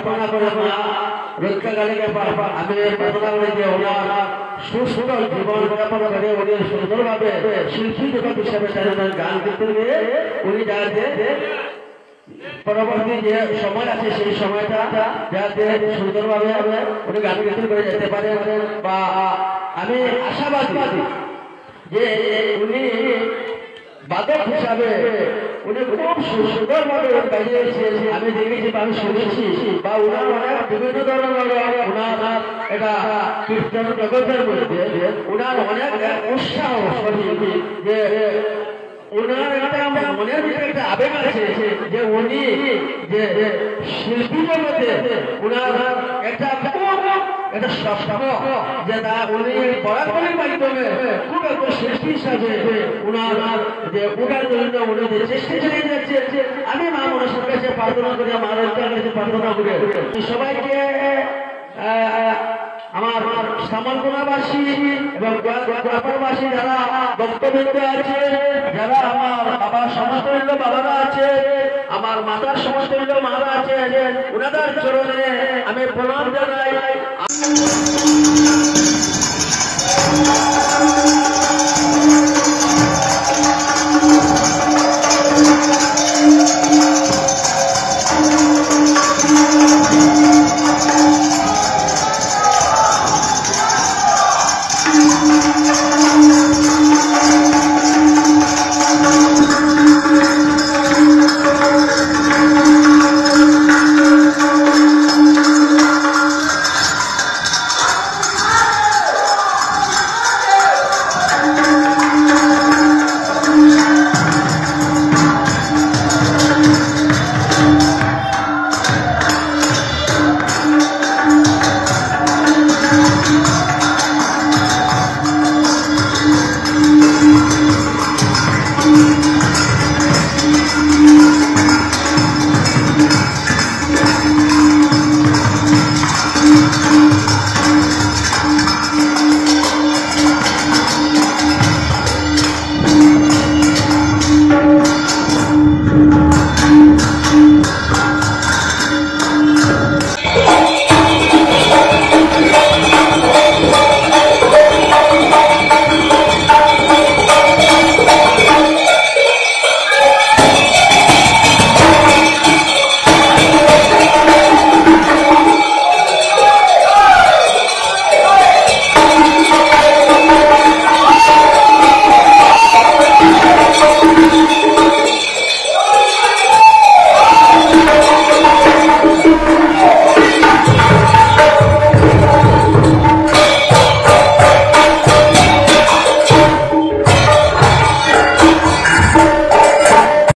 প্রার্থনা করে রক্ষাকালীকে আমি প্রার্থনা করি যে ওনার সুস্থল জীবন যাপন করে উনি সুন্দরভাবে শিল্পী জগৎ হিসাবে গান করতে গিয়ে উনি যাতে পরবর্তী যে সময় আছে সেই সময়টা যাতে সুন্দরভাবে উনি গান কীর্তন করে যেতে পারে বা আমি আশাবাদী যে উনি বাদক হিসাবে উনি খুব সুন্দরভাবে বাজিয়েছেন। আমি দেখেছি বা আমি শুনেছি বা ওনার অনেক বিভিন্ন ধরনের ওনার এটা কীর্তন জগতের মধ্যে ওনার অনেক উৎসাহ যে ওনার একটা মনের ভিতরে একটা আবেগ আছে যে উনি যে শিল্পী জগতে ওনার একটা স্বপ্ন যে উনি পড়াশোনার মাধ্যমে খুব একটা শিল্পী হিসাবে ওনার যে ওটার জন্য উনি যে চেষ্টা চালিয়ে যাচ্ছে। আমি মা মনসার কাছে প্রার্থনা করি, মা রক্ষার কাছে প্রার্থনা করি সবাইকে আমার শ্যামলকোনাবাসী এবং গোয়ালপাড়াবাসী যারা বক্তব্য আছে, যারা আমার বাবার সমতুল্য বাবারা আছে, আমার মাতার সমতুল্য মারা আছে, ওনাদের চরণে আমি প্রণাম জানাই।